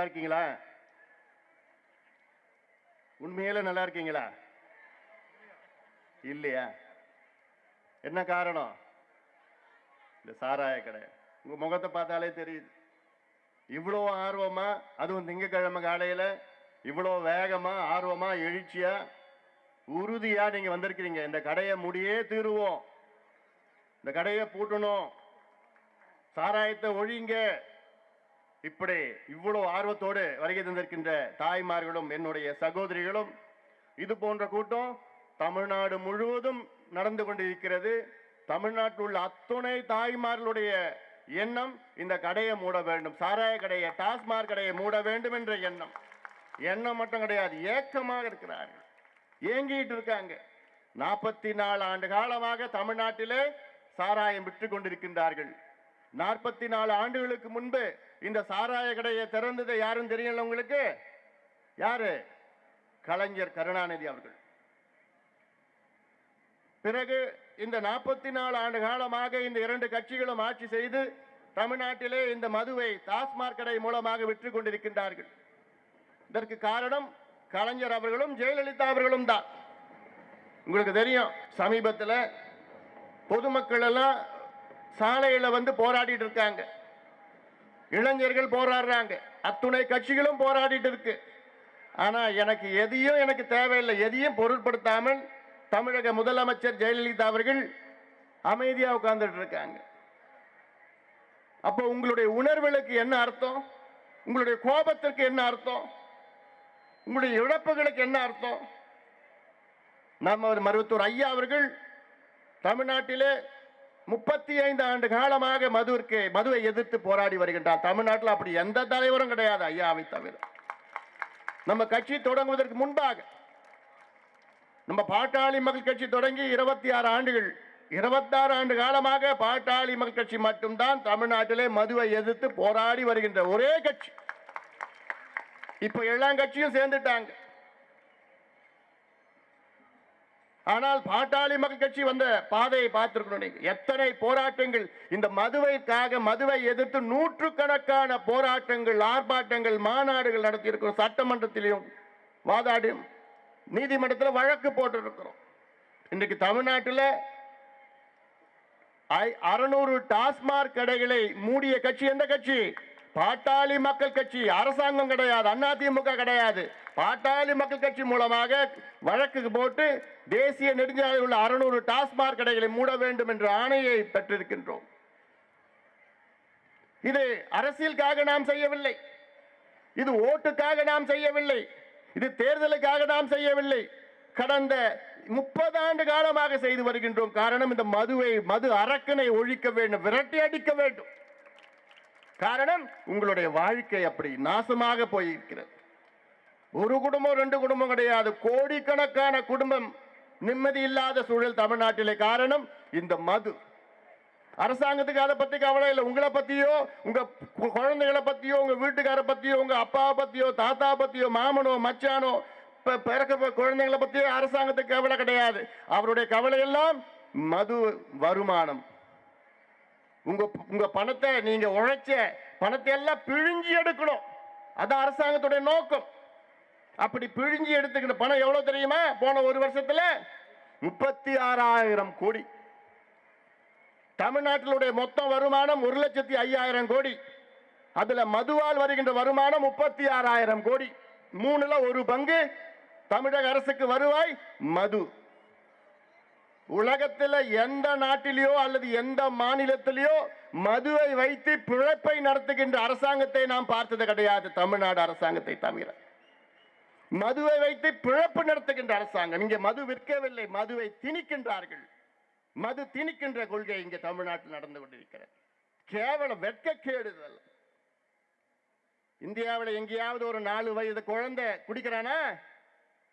நல்லா இருக்கீங்களா? உண்மையில நல்லா இருக்கீங்களா? இல்லையா? என்ன காரணம்? இந்த சாராய கடை. உங்க முகத்தை பார்த்தாலே தெரியுது. இவ்வளோ ஆர்வமா, அதுவும் திங்கக்கிழமை காலையில இவ்வளோ வேகமா, ஆர்வமா, எழுச்சியா, உறுதியா நீங்க வந்திருக்கிறீங்க. இந்த கடையை முடியே தீருவோம், இந்த கடையை பூட்டணும், சாராயத்தை ஒழிங்க, இப்படி இவ்வளவு ஆர்வத்தோடு வருகை தந்திருக்கின்ற தாய்மார்களும் என்னுடைய சகோதரிகளும், இது போன்ற கூட்டம் தமிழ்நாடு முழுவதும் நடந்து கொண்டிருக்கிறது. தமிழ்நாட்டில் உள்ள அத்துணை தாய்மார்களுடைய எண்ணம் இந்த கடையை மூட வேண்டும், சாராய கடையை, டாஸ்மாக் கடையை மூட வேண்டும் என்ற எண்ணம். எண்ணம் மட்டும் கிடையாது, ஏக்கமாக இருக்கிறார்கள், ஏங்கிட்டு இருக்காங்க. 44 ஆண்டு காலமாக தமிழ்நாட்டிலே சாராயம் விற்று கொண்டிருக்கின்றார்கள். 44 ஆண்டுகளுக்கு முன்பு இந்த சாராய கடையை திறந்தது யாரும் தெரியல உங்களுக்கு? யாரு? கலைஞர் கருணாநிதி அவர்கள். பிறகு இந்த 44 ஆண்டு காலமாக இந்த 2 கட்சிகளும் ஆட்சி செய்து தமிழ்நாட்டிலே இந்த மதுவை டாஸ்மாக் கடை மூலமாக விற்று கொண்டிருக்கின்றார்கள். இதற்கு காரணம் கலைஞர் அவர்களும் ஜெயலலிதா அவர்களும் தான். உங்களுக்கு தெரியும், சமீபத்தில் பொதுமக்கள் எல்லாம் சாலையில வந்து போராடிட்டு இருக்காங்க, இளைஞர்கள் போராடுறாங்க, அத்துணை கட்சிகளும் போராடிட்டு இருக்கு. ஆனா எனக்கு தேவையில்லை, எதையும் பொருட்படுத்தாமல் தமிழக முதலமைச்சர் ஜெயலலிதா அவர்கள் அமைதியா உட்கார்ந்துட்டு இருக்காங்க. அப்போ உங்களுடைய உணர்வுகளுக்கு என்ன அர்த்தம்? உங்களுடைய கோபத்திற்கு என்ன அர்த்தம்? உங்களுடைய இழப்புகளுக்கு என்ன அர்த்தம்? நம்ம மருத்துவர் ஐயா அவர்கள் தமிழ்நாட்டிலே 35 ஆண்டு காலமாக மதுவை எதிர்த்து போராடி வருகின்றார். தமிழ்நாட்டில் அப்படி எந்த தலைவரும் கிடையாது ஐயாவை தவிர. நம்ம கட்சி தொடங்குவதற்கு முன்பாக நம்ம பாட்டாளி மக்கள் கட்சி தொடங்கி 26 ஆண்டுகள், 26 ஆண்டு காலமாக பாட்டாளி மக்கள் கட்சி மட்டும்தான் தமிழ்நாட்டிலே மதுவை எதிர்த்து போராடி வருகின்ற ஒரே கட்சி. இப்ப எல்லா கட்சியும் சேர்ந்துட்டாங்க. ஆனால் பாட்டாளி மக்கள் கட்சி வந்த பாதையை பார்த்திருக்கணும் நீங்க. எத்தனை போராட்டங்கள் இந்த மதுவை எதிர்த்து நூற்றுக்கணக்கான போராட்டங்கள், ஆர்ப்பாட்டங்கள், மாநாடுகள் நடத்தி இருக்கிறோம். சட்டமன்றத்திலையும் வாதாடி நீதிமன்றத்தில் வழக்கு போட்டு இருக்கிறோம். இன்றைக்கு தமிழ்நாட்டில் 600 டாஸ்மாக் கடைகளை மூடிய கட்சி எந்த கட்சி? பாட்டாளி மக்கள் கட்சி. அரசாங்கம் கிடையாது, அதிமுக கிடையாது. பாட்டாளி மக்கள் கட்சி மூலமாக வழக்கு போட்டு தேசிய நெடுஞ்சாலையில் உள்ள 600 டாஸ்மாக் கடைகளை மூட வேண்டும் என்ற ஆணையை பெற்றிருக்கின்றோம். இது அரசியலுக்காக நாம் செய்யவில்லை, இது ஓட்டுக்காக நாம் செய்யவில்லை, இது தேர்தலுக்காக நாம் செய்யவில்லை. கடந்த 30 ஆண்டு காலமாக செய்து வருகின்றோம். காரணம், இந்த மது அரக்கனை ஒழிக்க வேண்டும், விரட்டி அடிக்க வேண்டும். காரணம், உங்களுடைய வாழ்க்கை அப்படி நாசமாக போயிருக்கிறது. ஒரு குடும்பம் 2 குடும்பம் கிடையாது, கோடிக்கணக்கான குடும்பம் நிம்மதி இல்லாத சூழல் தமிழ்நாட்டிலே. காரணம் இந்த மது. அரசாங்கத்துக்கு அதை பத்தி கவலை இல்லை. உங்களை பத்தியோ, உங்க குழந்தைகளை பத்தியோ, உங்க வீட்டுக்கார பத்தியோ, உங்க அப்பாவை பத்தியோ, தாத்தா பத்தியோ, மாமனோ, மச்சானோ, பிறக்க குழந்தைகளை பத்தியோ அரசாங்கத்துக்கு கவலை கிடையாது. அவருடைய கவலை எல்லாம் மது வருமானம். உங்க பணத்தை, நீங்க உழைச்ச பணத்தை எல்லாம் பிழிஞ்சி எடுக்கணும், அதான் அரசாங்கத்துடைய நோக்கம். அப்படி பிழிஞ்சி எடுத்துக்கிற பணம் எவ்வளவு தெரியுமா? போன ஒரு வருஷத்துல 36,000 கோடி. தமிழ்நாட்டிலுடைய மொத்த வருமானம் 1,05,000 கோடி. அதுல மதுவால் வருகின்ற வருமானம் 36,000 கோடி. 3ல் 1 பங்கு தமிழக அரசுக்கு வருவாய் மது. உலகத்தில் எந்த நாட்டிலேயோ அல்லது எந்த மாநிலத்திலேயோ மதுவை வைத்து பிழைப்பை நடத்துகின்ற அரசாங்கத்தை நாம் பார்த்தது கிடையாது, தமிழ்நாடு அரசாங்கத்தை தவிர. மதுவை வைத்து பிழைப்பு நடத்துகின்ற அரசாங்கம். இங்கே மது விற்கவில்லை, மதுவை திணிக்கின்றார்கள். மது திணிக்கின்ற கொள்கை இங்கே தமிழ்நாட்டில் நடந்து கொண்டிருக்கிறது. கேவலம், வெட்கக்கேடுதல். இந்தியாவில் எங்கேயாவது ஒரு 4 வயது குழந்தை குடிக்கிறானா?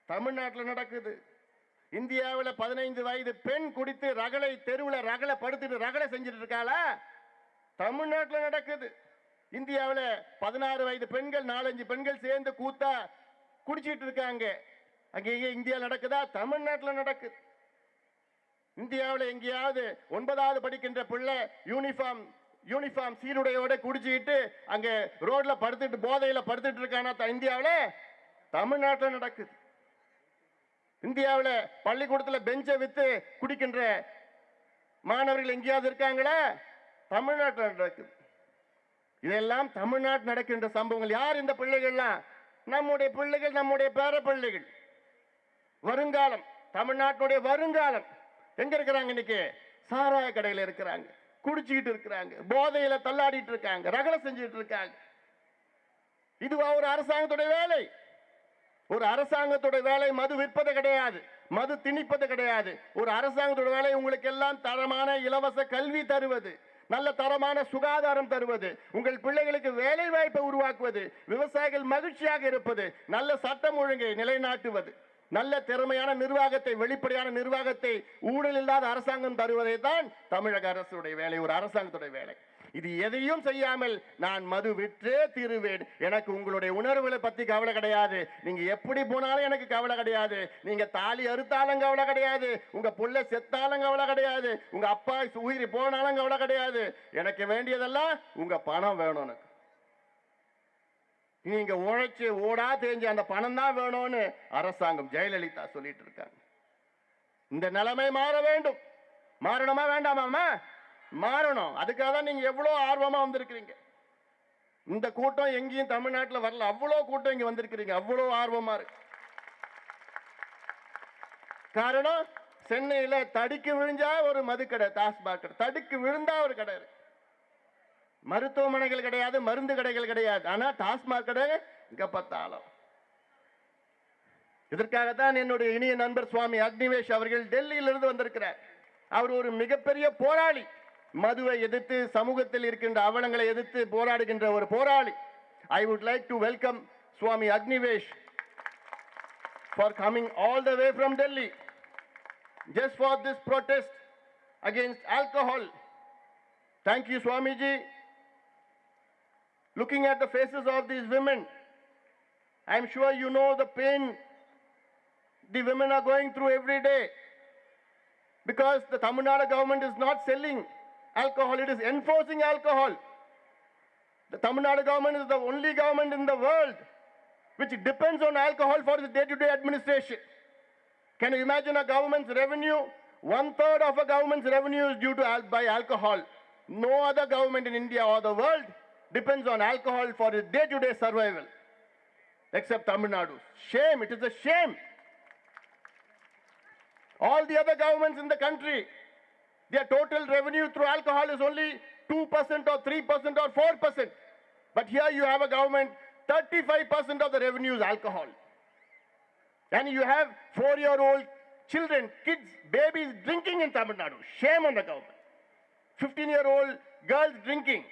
தமிழ்நாட்டில் நடக்குது. இந்தியாவில் 15 வயது பெண் குடித்து ரகளை, தெருவில் ரகளை படுத்துட்டு ரகளை செஞ்சுட்டு இருக்காளா? தமிழ்நாட்டில் நடக்குது. இந்தியாவில் 16 வயது பெண்கள், 4-5 பெண்கள் சேர்ந்து கூத்தா குடிச்சிட்டு இருக்காங்க. அங்கே இந்தியா நடக்குதா? தமிழ்நாட்டில் நடக்குது. இந்தியாவில் எங்கேயாவது 9வது படிக்கின்ற பிள்ளை யூனிஃபார்ம் சீருடையோட குடிச்சுக்கிட்டு அங்க ரோட்ல படுத்துட்டு போதையில படுத்துட்டு இருக்கானா இந்தியாவில்? தமிழ்நாட்டில் நடக்குது. இந்தியாவில் பள்ளிக்கூடத்தில் பெஞ்சை வித்து குடிக்கின்ற மாணவர்கள் எங்கேயாவது இருக்காங்களா? தமிழ்நாட்டில் நடக்குது. இதெல்லாம் தமிழ்நாட்டில் நடக்கின்ற சம்பவங்கள். யார் இந்த பிள்ளைகள்லாம்? நம்முடைய பிள்ளைகள், நம்முடைய பேர பிள்ளைகள், வருங்காலம், தமிழ்நாட்டுடைய வருங்காலம். எங்க இருக்கிறாங்க இன்னைக்கு? சாராய கடையில் இருக்கிறாங்க, குடிச்சுக்கிட்டு இருக்கிறாங்க, போதையில தள்ளாடிட்டு இருக்காங்க, ரகலை செஞ்சுட்டு இருக்காங்க. இதுவா ஒரு அரசாங்கத்துடைய வேலை? ஒரு அரசாங்கத்துடைய வேலை மது விற்பது கிடையாது, மது திணிப்பது கிடையாது. ஒரு அரசாங்கத்துடைய வேலை உங்களுக்கு எல்லாம் தரமான இலவச கல்வி தருவது, நல்ல தரமான சுகாதாரம் தருவது, உங்கள் பிள்ளைகளுக்கு வேலை வாய்ப்பை உருவாக்குவது, விவசாயிகள் மகிழ்ச்சியாக இருப்பது, நல்ல சட்டம் ஒழுங்கை நிலைநாட்டுவது, நல்ல திறமையான நிர்வாகத்தை, வெளிப்படையான நிர்வாகத்தை, ஊழல் இல்லாத அரசாங்கம் தருவதை தான் தமிழக அரசுடைய வேலை, ஒரு அரசாங்கத்துடைய வேலை. இது எதையும் செய்யாமல் நான் மது விற்றே தீருவேன், எனக்கு உங்களுடைய உணர்வுகளை பத்தி கவலை கிடையாது, நீங்க எப்படி போனாலும் எனக்கு கவலை கிடையாது, நீங்க தாலி அறுத்தாலும் கவலை கிடையாது, உங்க புள்ள செத்தாலும் கவலை கிடையாது, உங்க அப்பா உயிர் போனாலும் கவலை கிடையாது, எனக்கு வேண்டியதெல்லாம் உங்க பணம் வேணும். நீங்க உழைச்சு ஓடா தெரிஞ்ச அந்த பணம் தான் வேணும்னு அரசாங்கம் ஜெயலலிதா சொல்லிட்டு இருக்காங்க. இந்த நிலைமை மாற வேண்டும். மாறணுமா வேண்டாமா? மாறணும். அதுக்காக தான் நீங்க எவ்வளவு ஆர்வமா வந்திருக்கிறீங்க. இந்த கூட்டம் எங்கேயும் தமிழ்நாட்டில் வரல, அவ்வளவு கூட்டம் இங்க வந்திருக்கிறீங்க, அவ்வளவு ஆர்வமா இருக்கு. காரணம், சென்னையில தடுக்கி விழுந்தா ஒரு மதுக்கடை, டாஸ்மாக் கடை, தடுக்கி விழுந்தா ஒரு கடை இருக்கு. மருத்துவமனைகள் கிடையாது, மருந்து கடைகள் கிடையாது, ஆனா டாஸ்மாக் கடை இங்க பார்த்தாலும். இதற்காகத்தான் என்னுடைய இனிய நண்பர் சுவாமி அக்னிவேஷ் அவர்கள் டெல்லியிலிருந்து வந்திருக்கிறார். அவர் ஒரு மிகப்பெரிய போராளி, மதுவை எதிர்த்து, சமூகத்தில் இருக்கின்ற அவலங்களை எதிர்த்து போராடுகின்ற ஒரு போராளி. I would like to welcome Swami Agnivesh for coming all the way from Delhi just for this protest against alcohol. Thank you, Swamiji. Looking at the faces of these women, I am sure you know the pain the women are going through every day, because the Tamil Nadu government is not selling alcohol, it is enforcing alcohol. The Tamil Nadu government is the only government in the world which depends on alcohol for its day-to-day administration. Can you imagine a government's revenue? 1/3 of a government's revenue is due to by alcohol. No other government in India or the world depends on alcohol for its day-to-day survival, except Tamil Nadu. Shame, it is a shame. All the other governments in the country, their total revenue through alcohol is only 2% or 3% or 4%. But here you have a government, 35% of the revenue is alcohol. And you have 4-year-old children, kids, babies drinking in Tamil Nadu. Shame on the government. 15-year-old girls drinking.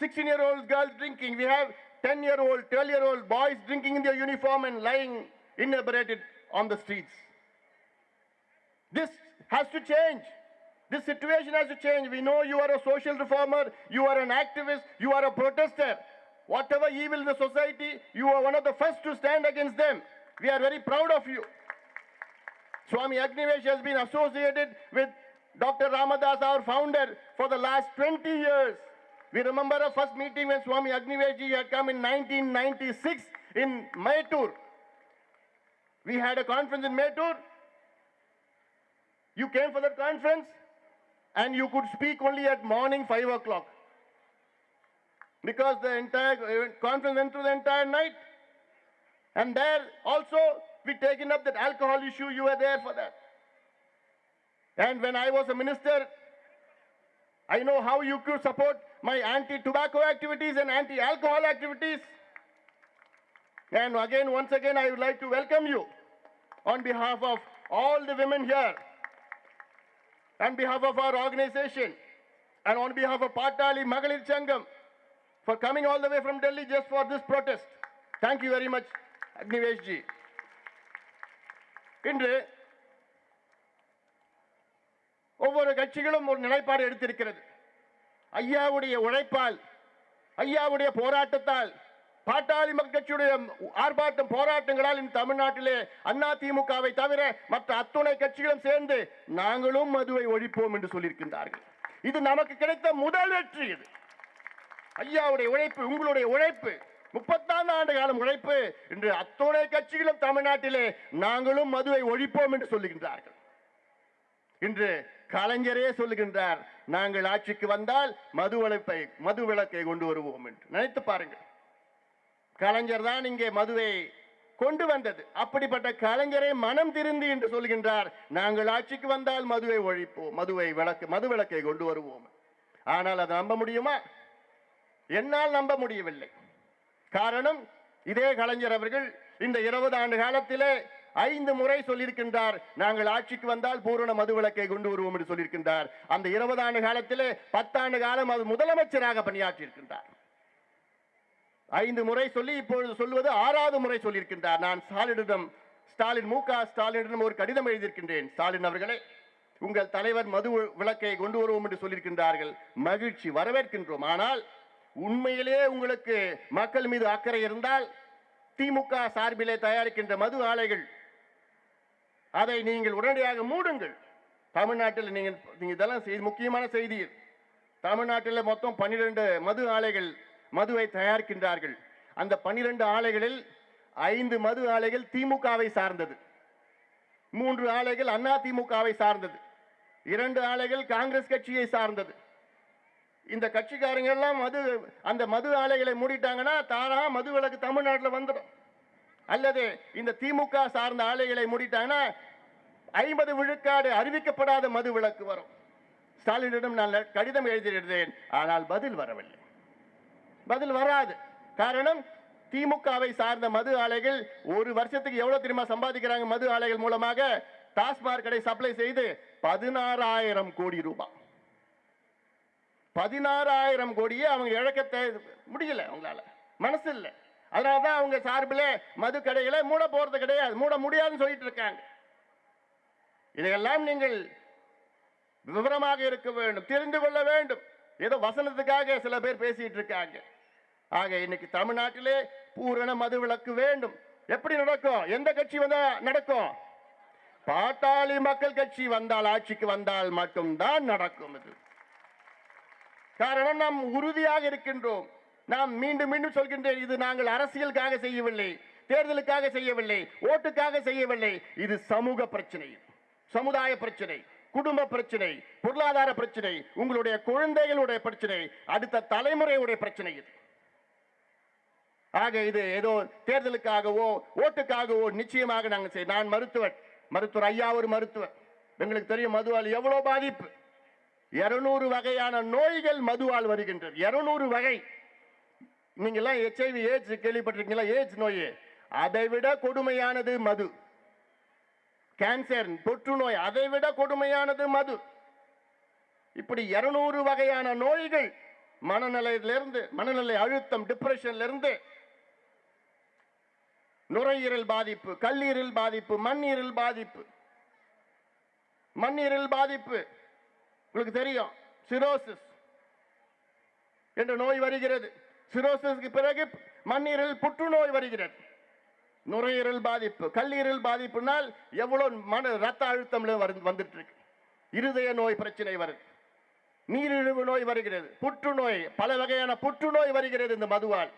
16-year-old girls drinking. We have 10-year-old, 12-year-old boys drinking in their uniform and lying inebriated on the streets. This has to change. This situation has to change. We know you are a social reformer, you are an activist, you are a protester. Whatever evil in the society, you are one of the first to stand against them. We are very proud of you. Swami Agnivesh has been associated with Dr. Ramadas, our founder, for the last 20 years. We remember our first meeting when Swami Agnivesh ji had come in 1996 in Maytur. We had a conference in Maytur. You came for that conference and you could speak only at morning 5 o'clock, because the entire conference went through the entire night. And there also we taken up that alcohol issue. You were there for that. And when I was a minister, I know how you could support my anti-tobacco activities and anti-alcohol activities. And again, once again, I would like to welcome you on behalf of all the women here, on behalf of our organization, and on behalf of Patali Magalir Changam, for coming all the way from Delhi just for this protest. Thank you very much, Agnivesh ji. இன்று ஒவ்வொரு கட்சிகளும் ஒரு நிலைப்பாடு எடுத்திருக்கிறது. ஐயாவுடைய உழைப்பால், ஐயாவுடைய போராட்டத்தால் பாட்டாளி மக்கள் கட்சியுடைய ஆர்ப்பாட்டம் போராட்டங்களால் இந்த தமிழ்நாட்டிலே அதிமுகவை தவிர மற்ற அத்துணை கட்சிகளும் சேர்ந்து நாங்களும் மதுவை ஒழிப்போம் என்று சொல்லியிருக்கின்றார்கள். இது நமக்கு கிடைத்த முதல் வெற்றி. இது ஐயாவுடைய உழைப்பு, உங்களுடைய உழைப்பு, 34 ஆண்டு காலம் உழைப்பு. இன்று அத்துணை கட்சிகளும் தமிழ்நாட்டிலே நாங்களும் மதுவை ஒழிப்போம் என்று சொல்லுகின்றார்கள். இன்று கலைஞரே சொல்லுகின்றார், நாங்கள் ஆட்சிக்கு வந்தால் மது விலக்கை கொண்டு வருவோம் என்று. நினைத்து பாருங்கள், கலைஞர் தான் இங்கே மதுவை கொண்டு வந்தது. அப்படிப்பட்ட கலைஞரை மனம் திருந்தி என்று சொல்கின்றார், நாங்கள் ஆட்சிக்கு வந்தால் மதுவை ஒழிப்போம், மது விலக்கை கொண்டு வருவோம். ஆனால் அதை நம்ப முடியுமா? என்னால் நம்ப முடியவில்லை. காரணம், இதே கலைஞர் அவர்கள் இந்த 20 ஆண்டு காலத்திலே 5 முறை சொல்லியிருக்கின்றார், நாங்கள் ஆட்சிக்கு வந்தால் பூரண மது விலக்கை கொண்டு வருவோம் என்று சொல்லியிருக்கின்றார். அந்த 20 ஆண்டு காலத்திலே 10 ஆண்டு காலம் அது முதலமைச்சராக பணியாற்றி இருக்கின்றார். 5 முறை சொல்லி இப்பொழுது சொல்வது 6வது முறை சொல்லியிருக்கின்றார். நான் ஸ்டாலின் மு.க. ஸ்டாலினிடம் ஒரு கடிதம் எழுதியிருக்கின்றேன். ஸ்டாலின் அவர்களே, உங்கள் தலைவர் மது விலக்கை கொண்டு வருவோம் என்று சொல்லியிருக்கின்றார்கள். மகிழ்ச்சி, வரவேற்கின்றோம். ஆனால் உண்மையிலே உங்களுக்கு மக்கள் மீது அக்கறை இருந்தால் திமுக சார்பிலே தயாரிக்கின்ற மது ஆலைகள் அதை நீங்கள் உடனடியாக மூடுங்கள். தமிழ்நாட்டில் நீங்கள் இதெல்லாம் முக்கியமான செய்தி. தமிழ்நாட்டில் மொத்தம் 12 மது ஆலைகள் மதுவை தயாரிக்கின்றார்கள். அந்த 12 ஆலைகளில் 5 மது ஆலைகள் திமுகவை சார்ந்தது, 3 ஆலைகள் அதிமுகவை சார்ந்தது, 2 ஆலைகள் காங்கிரஸ் கட்சியை சார்ந்தது. இந்த கட்சிக்காரங்க எல்லாம் அந்த மது ஆலைகளை மூடிட்டாங்கன்னா தானா மது விலக்கு தமிழ்நாட்டில் வந்துடும். அல்லது இந்த திமுக சார்ந்த ஆலைகளை மூடிட்டாங்கன்னா 50 விழுக்காடு அறிவிக்கப்படாத மது விலக்கு வரும். ஸ்டாலினிடம் நான் கடிதம் எழுதியிருந்தேன், ஆனால் பதில் வரவில்லை. பதில் வராது. காரணம், திமுகவை சார்ந்த மது ஆலைகள் ஒரு வருஷத்துக்கு எவ்வளவு தெரியுமா சம்பாதிக்கிறாங்க? மது ஆலைகள் மூலமாக டாஸ்மாக் கடை சப்ளை செய்து 16,000 கோடி ரூபாய். 16,000 கோடியே அவங்க இழக்க முடியல, அவங்களால மனசு இல்லை. அதனாலதான் அவங்க சார்பில் மது கடைகளை மூட போறது கிடையாது, மூட முடியாதுன்னு சொல்லிட்டு இருக்காங்க. இதையெல்லாம் நீங்கள் விவரமாக இருக்க வேண்டும், தெரிந்து கொள்ள வேண்டும். ஏதோ வசனத்துக்காக சில பேர் பேசிட்டு இருக்காங்க. ஆக இன்னைக்கு தமிழ்நாட்டிலே பூரண மது விலக்கு வேண்டும். எப்படி நடக்கும்? எந்த கட்சி வந்தா நடக்கும்? பாட்டாளி மக்கள் கட்சி வந்தால், ஆட்சிக்கு வந்தால் மட்டும்தான் நடக்கும். இது காரணம், நாம் உறுதியாக இருக்கின்றோம். நாம் மீண்டும் மீண்டும் சொல்கின்றேன், இது நாங்கள் அரசியலுக்காக செய்யவில்லை, தேர்தலுக்காக செய்யவில்லை, ஓட்டுக்காக செய்யவில்லை. இது சமூக பிரச்சனை, சமுதாய பிரச்சனை, குடும்ப பிரச்சனை, பொருளாதார பிரச்சனை, உங்களுடைய குழந்தைகளுடைய பிரச்சனை, அடுத்த தலைமுறையுடைய பிரச்சனை இது. ஆக இது ஏதோ தேர்தலுக்காகவோ ஓட்டுக்காகவோ நிச்சயமாக நாங்கள் நான் மருத்துவர் ஐயா ஒரு மருத்துவர். எங்களுக்கு தெரியும் மதுவால் எவ்வளவு பாதிப்பு. 200 வகையான நோய்கள் மதுவால் வருகின்றது. 200 வகை. நீங்கெல்லாம் HIV AIDS கேள்விப்பட்டிருக்கீங்களா? AIDS நோய் அதை விட கொடுமையானது மது. கேன்சர், தொற்று நோய், அதை விட கொடுமையானது மது. இப்படி 200 வகையான நோய்கள், மனநிலையிலிருந்து, மனநிலை அழுத்தம், டிப்ரெஷன்ல இருந்து நுரையீரல் பாதிப்பு, கல்லீரல் பாதிப்பு, மண்ணீரல் பாதிப்பு. மண்ணீரல் பாதிப்பு உங்களுக்கு தெரியும், சிரோசிஸ் என்ற நோய் வருகிறது. சிரோசிஸ்க்கு பிறகு மண்ணீரல் புற்றுநோய் வருகிறது. நுரையீரல் பாதிப்பு, கல்லீரல் பாதிப்புனால் எவ்வளவு ரத்த அழுத்தம் வந்துட்டு இருக்கு. இருதய நோய் பிரச்சனை வருது, நீரிழிவு நோய் வருகிறது, புற்றுநோய், பல வகையான புற்றுநோய் வருகிறது இந்த மதுவால்.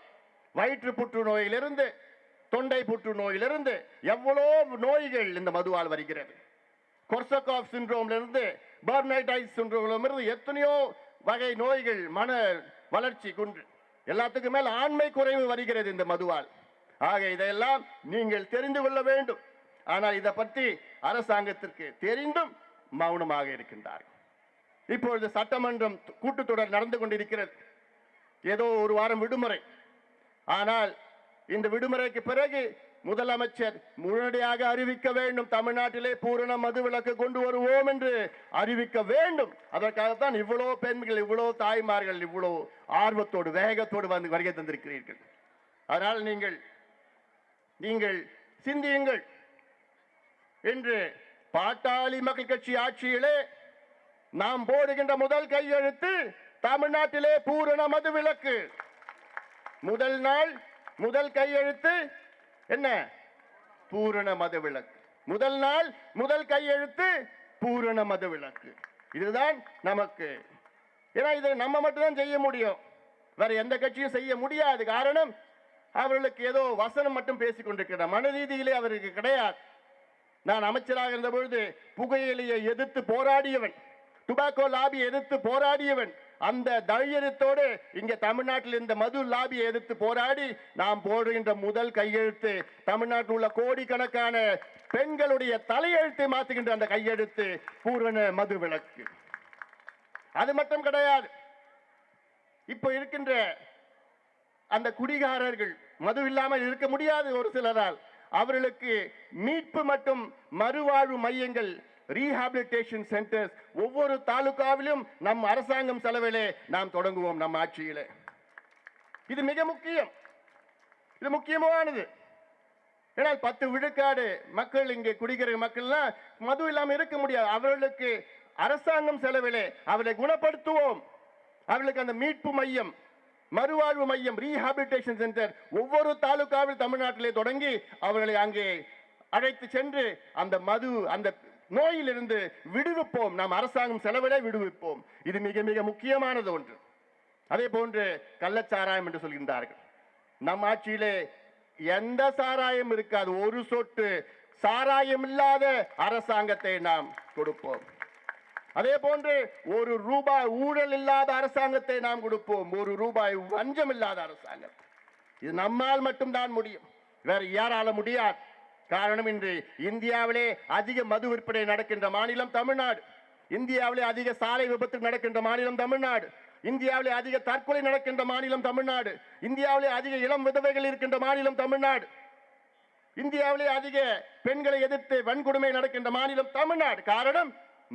வயிற்று புற்றுநோயிலிருந்து, தொண்டை புற்றுநோயிலிருந்து எவ்வளோ நோய்கள் இந்த மதுவால் வருகிறது. கொர்சகாஃப் சிண்ட்ரோம்ல இருந்து, பர்னைடைஸ் சிண்ட்ரோம்ல இருந்து எத்தனையோ வகை நோய்கள், மன வளர்ச்சி குன்று, எல்லாத்துக்கும் மேல் ஆண்மை குறைவு வருகிறது இந்த மதுவால். ஆக இதையெல்லாம் நீங்கள் தெரிந்து கொள்ள வேண்டும். ஆனால் இதை பற்றி அரசாங்கத்திற்கு தெரிந்தும் மௌனமாக இருக்கின்றார்கள். இப்பொழுது சட்டமன்றம் கூட்டத்தொடர் நடந்து கொண்டிருக்கிறது. ஏதோ ஒரு வாரம் விடுமுறை. ஆனால் இந்த விடுமுறைக்கு பிறகு முதலமைச்சர் முழுமையாக அறிவிக்க வேண்டும், தமிழ்நாட்டிலே பூரண மது விலக்கு கொண்டு வருவோம் என்று அறிவிக்க வேண்டும். அதற்காகத்தான் இவ்வளோ பெண்கள், இவ்வளோ தாய்மார்கள் இவ்வளோ ஆர்வத்தோடு, வேகத்தோடு வந்து வருகை தந்திருக்கிறீர்கள். அதனால் நீங்கள் சிந்தியுங்கள். இன்று பாட்டாளி மக்கள் கட்சி ஆட்சியிலே நாம் போடுகின்ற முதல் கையெழுத்து தமிழ்நாட்டிலே பூரண மது விலக்கு. முதல் நாள் முதல் கையெழுத்து என்ன? பூரண மதுவிலக்கு. முதல் நாள் முதல் கையெழுத்து பூரண மதுவிலக்கு. இதுதான் நமக்கு. ஏன்னா இதை நம்ம மட்டும்தான் செய்ய முடியும், வேற எந்த கட்சியும் செய்ய முடியாது. காரணம், அவர்களுக்கு ஏதோ வசனம் மட்டும் பேசிக் கொண்டிருக்கிற மன ரீதியிலே அவருக்கு கிடையாது. நான் அமைச்சராக இருந்த பொழுது புகையிலையை எதிர்த்து போராடியவன், டுபாக்கோ லாபியை எதிர்த்து போராடியவன். அந்த தைரியத்தோடு இங்க தமிழ்நாட்டில் இந்த மது லாபியை எதிர்த்து போராடி நாம் போடுகின்ற முதல் கையெழுத்து தமிழ்நாட்டில் உள்ள கோடிக்கணக்கான பெண்களுடைய தலையெழுத்தை மாற்றுகின்ற அந்த கையெழுத்து பூரண மது விலக்கு. அது மட்டும் கிடையாது, இப்ப இருக்கின்ற அந்த குடிகாரர்கள் மது இல்லாமல் இருக்க முடியாது ஒரு சிலரால். அவர்களுக்கு மீட்பு மற்றும் மறுவாழ்வு மையங்கள், ரீஹாபிலிட்டேஷன் சென்டர்ஸ் ஒவ்வொரு தாலுகாவிலும் நம் அரசாங்கம் செலவிலே நாம் தொடங்குவோம் நம் ஆட்சியிலே. இது மிக முக்கியம், இது முக்கியமானது. ஏன்னா 10 விழுக்காடு மக்கள் இங்கே குடிக்கிற மக்கள்லாம் மது இல்லாமல் இருக்க முடியாது. அவர்களுக்கு அரசாங்கம் செலவிலே அவர்களை குணப்படுத்துவோம். அவர்களுக்கு அந்த மீட்பு மையம், மறுவாழ்வு மையம், ரீஹாபிலிட்டேஷன் சென்டர் ஒவ்வொரு தாலுகாவில் தமிழ்நாட்டிலே தொடங்கி அவர்களை அங்கே அழைத்து சென்று அந்த மது அந்த நோயிலிருந்து விடுவிப்போம். நாம் அரசாங்கம் செலவிட விடுவிப்போம். இது மிக மிக முக்கியமானது ஒன்று. அதே போன்று கள்ளச்சாராயம் என்று சொல்கின்றார்கள். நம் ஆட்சியிலே எந்த சாராயம் இருக்காது. ஒரு சொட்டு சாராயம் இல்லாத அரசாங்கத்தை நாம் கொடுப்போம். அதே போன்று ஒரு ரூபாய் ஊழல் இல்லாத அரசாங்கத்தை நாம் கொடுப்போம். ஒரு ரூபாய் வஞ்சம் இல்லாத அரசாங்கம். இது நம்மால் மட்டும்தான் முடியும், வேற யாரால முடியாது. காரணம், இன்று இந்தியாவிலே அதிக மது விற்பனை நடக்கின்ற மாநிலம் தமிழ்நாடு. இந்தியாவிலே அதிக சாலை விபத்து நடக்கின்ற மாநிலம் தமிழ்நாடு. இந்தியாவிலே அதிக தற்கொலை நடக்கின்ற மாநிலம் தமிழ்நாடு. இந்தியாவிலே அதிக இளம் விதவைகள் இருக்கின்ற மாநிலம் தமிழ்நாடு. இந்தியாவிலே அதிக பெண்களை எதிர்த்து வன்கொடுமை நடக்கின்ற மாநிலம் தமிழ்நாடு. காரணம்,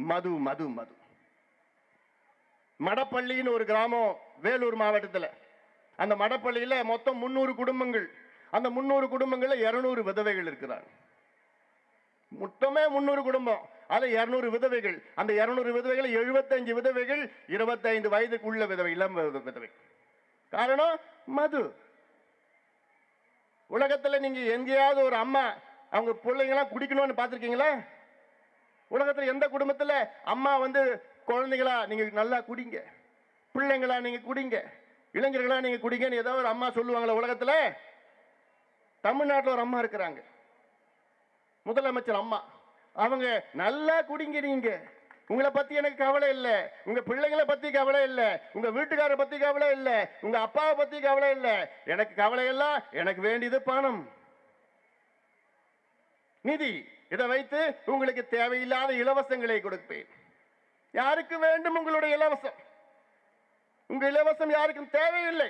மது மது மது. மடப்பள்ளின்னு ஒரு கிராமம் வேலூர் மாவட்டத்தில். அந்த மடப்பள்ளியில மொத்தம் 300 குடும்பங்கள். அந்த 300 குடும்பங்கள்ல 200 விதவைகள் இருக்கிறாங்க. மொத்தமே 300 குடும்பம், அதுல 200 விதவைகள். அந்த 200 விதவைகள் 75 விதவைகள் 25 வயதுக்குள்ள விதவை, இளம் விதவை. காரணம், மது. உலகத்துல நீங்க எங்கேயாவது ஒரு அம்மா அவங்க பிள்ளைங்களாம் குடிக்கணும்னு பார்த்திருக்கீங்களா? உலகத்தில் எந்த குடும்பத்தில் அம்மா வந்து குழந்தைகளா நீங்க நல்லா குடிங்க, பிள்ளைங்களா நீங்க குடிங்க, இளைஞர்களா நீங்க குடிங்கன்னு ஏதாவது ஒரு அம்மா சொல்லுவாங்களா உலகத்தில்? தமிழ்நாட்டில் ஒரு அம்மா இருக்கிறாங்க, முதலமைச்சர் அம்மா. அவங்க நல்லா குடிங்க, நீங்க உங்களை பத்தி எனக்கு கவலை இல்லை, உங்க பிள்ளைங்களை பத்தி கவலை இல்லை, உங்க வீட்டுக்காரரை பத்தி கவலை இல்லை, உங்க அப்பாவை பத்தி கவலை இல்லை, எனக்கு கவலை எல்லாம் எனக்கு வேண்டியது பணம், நிதி. இதை வைத்து உங்களுக்கு தேவையில்லாத இலவசங்களை கொடுப்பேன். யாருக்கு வேண்டும் உங்களுடைய இலவசம்? உங்க இலவசம் யாருக்கும் தேவையில்லை.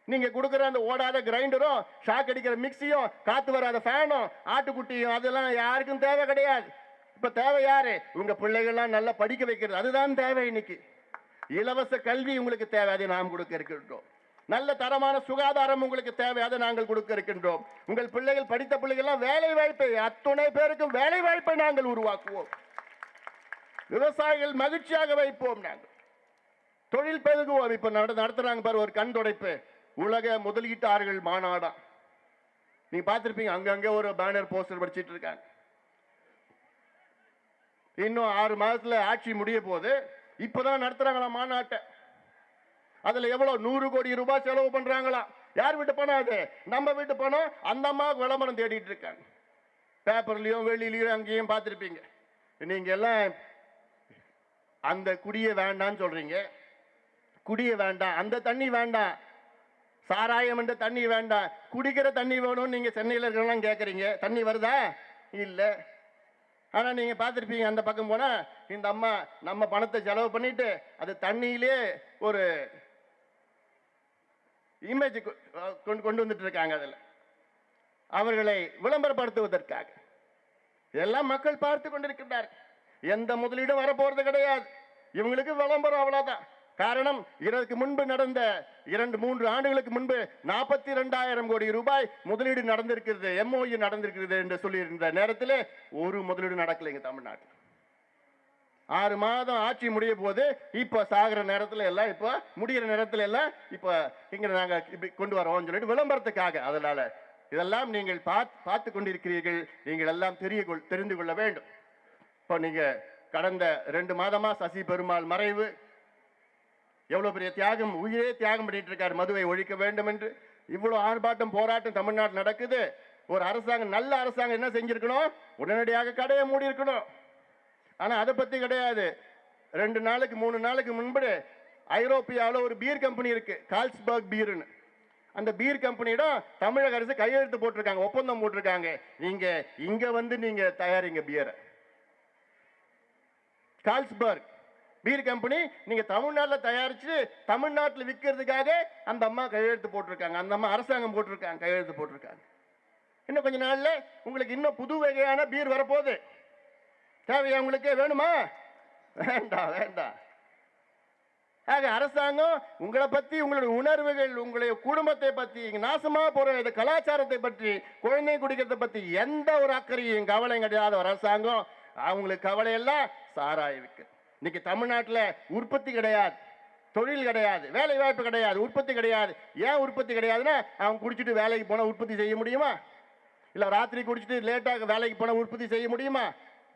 நீங்க கொடுக்கிற அந்த ஓடாத கிரைண்டரும், ஷாக் அடிக்கிற மிக்சியும், காத்து வராத ஃபேனும், ஆட்டுக்குட்டியும், அதெல்லாம் யாருக்கும் தேவை கிடையாது. இப்ப தேவை யாரு? உங்க பிள்ளைகள்லாம் நல்லா படிக்க வைக்கிறது, அதுதான் தேவை. இன்னைக்கு இலவச கல்வி உங்களுக்கு தேவை, அதை நாம் கொடுக்க இருக்கின்றோம். நல்ல தரமான சுகாதாரம் உங்களுக்கு தேவை, அதை நாங்கள் கொடுக்க இருக்கின்றோம். உங்கள் பிள்ளைகள், படித்த பிள்ளைகள் வேலை வாய்ப்பை, அத்துணை பேருக்கும் வேலை வாய்ப்பை நாங்கள் உருவாக்குவோம். விவசாயிகள் மகிழ்ச்சியாக வைப்போம். நாங்கள் தொழில் பெருகுவோம். இப்ப நடத்துறாங்க பாரு ஒரு கண் துடைப்பு, உலக முதலீட்டாளர்கள் மாநாடா. நீங்க பார்த்திருப்பீங்க, அங்கங்க ஒரு பேனர் போஸ்டர் படிச்சிட்டு இருக்காங்க. இன்னும் 6 மாதத்துல ஆட்சி முடிய போது. இப்பதான் நடத்துறாங்களா மாநாட்டை. அதுல எவ்வளவு 100 கோடி ரூபாய் செலவு பண்றாங்களா? யார் வீட்டு பணம் அது? நம்ம வீட்டு பணம். அந்த அம்மா விளம்பரம் தேடிட்டு இருக்காங்க, பேப்பர்லயும் வெளியிலயும் அங்கேயும் பார்த்திருப்பீங்க. நீங்க எல்லாம் அந்த குடிய வேண்டாம்னு சொல்றீங்க. குடிய வேண்டாம், அந்த தண்ணி வேண்டாம், சாராயம் என்ற தண்ணி வேண்டாம், குடிக்கிற தண்ணி வேணும்னு நீங்க சென்னையில் இருக்கலாம் கேட்குறீங்க. தண்ணி வருதா? இல்லை. ஆனா நீங்க பார்த்திருப்பீங்க, அந்த பக்கம் போனா இந்த அம்மா நம்ம பணத்தை செலவு பண்ணிட்டு அது தண்ணியிலே ஒரு இமேஜ் கொண்டு வந்துட்டு இருக்காங்க. அதில் அவர்களை விளம்பரப்படுத்துவதற்காக இதெல்லாம் மக்கள் பார்த்து கொண்டிருக்கிறார்கள். எந்த முதலீடும் வரப்போறது கிடையாது. இவங்களுக்கு விளம்பரம், அவ்வளவுதான். காரணம், இதற்கு முன்பு நடந்த 2-3 ஆண்டுகளுக்கு முன்பு 42,000 கோடி ரூபாய் முதலீடு நடந்திருக்கிறது, MOU நடந்திருக்கிறது என்று சொல்லியிருந்த நேரத்தில் ஒரு முதலீடு நடக்கலைங்க தமிழ்நாட்டில். 6 மாதம் ஆட்சி முடிய போது இப்போ சாகிற நேரத்தில் எல்லாம் இப்போ முடிகிற நேரத்தில் எல்லாம் இப்போ இங்கே நாங்கள் இப்படி கொண்டு வரோம்னு சொல்லிட்டு விளம்பரத்துக்காக. அதனால இதெல்லாம் நீங்கள் பார்த்து கொண்டிருக்கிறீர்கள். நீங்கள் எல்லாம் தெரிந்து கொள்ள வேண்டும். இப்போ நீங்க கடந்த 2 மாதமா சசி பெருமாள் மறைவு எவ்வளவு பெரிய தியாகம், உயிரே தியாகம் பண்ணிட்டு இருக்காரு மதுவை ஒழிக்க வேண்டும் என்று. இவ்வளவு ஆர்ப்பாட்டம் போராட்டம் தமிழ்நாட்டில் நடக்குது. ஒரு அரசாங்கம், நல்ல அரசாங்கம் என்ன செஞ்சிருக்கணும்? உடனடியாக கடையை மூடி இருக்கணும். ஆனா அதை பத்தி கிடையாது. 2 நாளுக்கு 3 நாளுக்கு முன்பு ஐரோப்பியாவில் ஒரு பீர் கம்பெனி இருக்கு, கால்ஸ்பர்க் பீர்னு. அந்த பீர் கம்பெனியிடம் தமிழக அரசு கையெழுத்து போட்டிருக்காங்க, ஒப்பந்தம் போட்டிருக்காங்க. நீங்க இங்க வந்து நீங்க தயாரிங்க பியரை. கால்ஸ்பர்க் பீர் கம்பெனி நீங்க தமிழ்நாட்டில் தயாரிச்சு தமிழ்நாட்டில் விற்கிறதுக்காக அந்த அம்மா கையெழுத்து போட்டிருக்காங்க. அந்த அம்மா அரசாங்கம் போட்டிருக்காங்க, கையெழுத்து போட்டிருக்காங்க. இன்னும் கொஞ்ச நாள்ல உங்களுக்கு இன்னும் புது வகையான பீர் வரப்போகுது. தேவையா உங்களுக்கு? வேணுமா? வேண்டாம் வேண்டாம். ஆக அரசாங்கம் உங்களை பத்தி, உங்களுடைய உணர்வுகள், உங்களுடைய குடும்பத்தை பத்தி, நாசமா போற இந்த கலாச்சாரத்தை பற்றி, குழந்தை குடிக்கிறத பத்தி எந்த ஒரு அக்கறையும் கவலையும் கிடையாத ஒரு அரசாங்கம். அவங்களுக்கு கவலை எல்லாம் சாராய விற்க. இன்னைக்கு தமிழ்நாட்டில் உற்பத்தி கிடையாது, தொழில் கிடையாது, வேலை வாய்ப்பு கிடையாது, உற்பத்தி கிடையாது. ஏன் உற்பத்தி கிடையாதுன்னா, அவன் குடிச்சிட்டு வேலைக்கு போனா உற்பத்தி செய்ய முடியுமா? இல்ல ராத்திரி குடிச்சிட்டு லேட்டாக வேலைக்கு போனா உற்பத்தி செய்ய முடியுமா?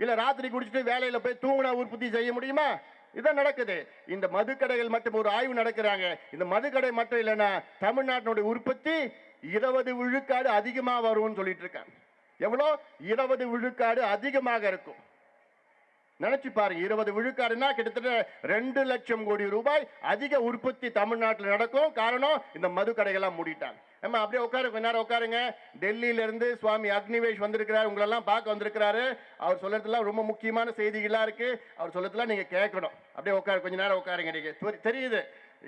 இல்ல ராத்திரி குடிச்சிட்டு வேலையில போய் தூங்கினா உற்பத்தி செய்ய முடியுமா? இதான் நடக்குது. இந்த மதுக்கடைகள் மட்டும் ஒரு ஆய்வு நடக்கிறாங்க. இந்த மதுக்கடை மட்டும் இல்லைன்னா தமிழ்நாட்டினுடைய உற்பத்தி 20 விழுக்காடு அதிகமாக வரும்னு சொல்லிட்டு இருக்காங்க. எவ்வளோ? 20 விழுக்காடு அதிகமாக இருக்கும். நினைச்சு பாருங்க, 20 விழுக்காடுனா கிட்டத்தட்ட 2 லட்சம் கோடி ரூபாய் அதிக உற்பத்தி தமிழ்நாட்டில் நடக்கும். காரணம், இந்த மது கடைகள்லாம் மூடிட்டாங்க. நம்ம அப்படியே உட்காரு, கொஞ்ச நேரம் உட்காருங்க. டெல்லியில இருந்து சுவாமி அக்னிவேஷ் வந்திருக்கிறார், உங்களெல்லாம் பார்க்க வந்திருக்கிறாரு. அவர் சொல்றதுலாம் ரொம்ப முக்கியமான செய்திகள்லாம் இருக்கு. அவர் சொல்றதுலாம் நீங்க கேட்கணும். அப்படியே உட்காரு, கொஞ்ச நேரம் உட்காருங்க. நீங்க தெரியுது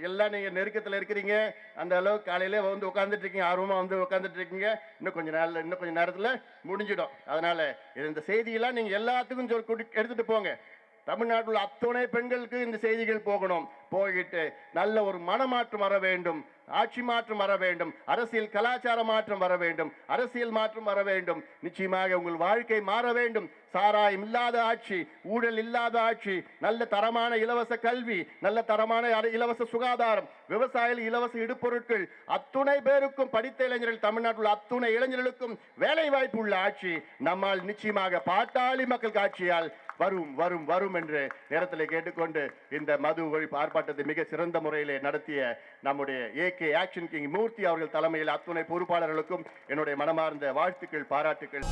எல்லாம் நீங்க நெருக்கத்தில் இருக்கிறீங்க. அந்த அளவுக்கு காலையில வந்து உட்காந்துட்டு இருக்கீங்க, ஆர்வமா வந்து உட்காந்துட்டு இருக்கீங்க. இன்னும் கொஞ்ச நேரத்தில் முடிஞ்சிடும். அதனால இந்த செய்தியெல்லாம் நீங்க எல்லாத்துக்கும் எடுத்துட்டு போங்க. தமிழ்நாட்டில் உள்ள அத்தனை பெண்களுக்கு இந்த செய்திகள் போகணும். போயிட்டு நல்ல ஒரு மனமாற்றம் வர வேண்டும், ஆட்சி மாற்றம் வர வேண்டும், அரசியல் கலாச்சார மாற்றம் வர வேண்டும், அரசியல் மாற்றம் வர வேண்டும். நிச்சயமாக உங்கள் வாழ்க்கை மாற வேண்டும். சாராயம் இல்லாத ஆட்சி, ஊழல் இல்லாத ஆட்சி, நல்ல தரமான இலவச கல்வி, நல்ல தரமான இலவச சுகாதாரம், விவசாயிகள் இலவச இடுபொருட்கள், அத்துணை பேருக்கும், படித்த இளைஞர்கள், தமிழ்நாட்டில் அத்துணை இளைஞர்களுக்கும் வேலை வாய்ப்பு உள்ள ஆட்சி நம்மால் நிச்சயமாக பாட்டாளி மக்கள் ஆட்சியால் வரும் வரும் வரும் என்று நேரத்தில் கேட்டுக்கொண்டு இந்த மது ஒழிப்பு ஆர்ப்பாட்டத்தை மிக சிறந்த முறையிலே நடத்திய நம்முடைய AK ஆக்ஷன் கிங் மூர்த்தி அவர்கள் தலைமையில் அத்துணை பொறுப்பாளர்களுக்கும் என்னுடைய மனமார்ந்த வாழ்த்துக்கள், பாராட்டுக்கள்.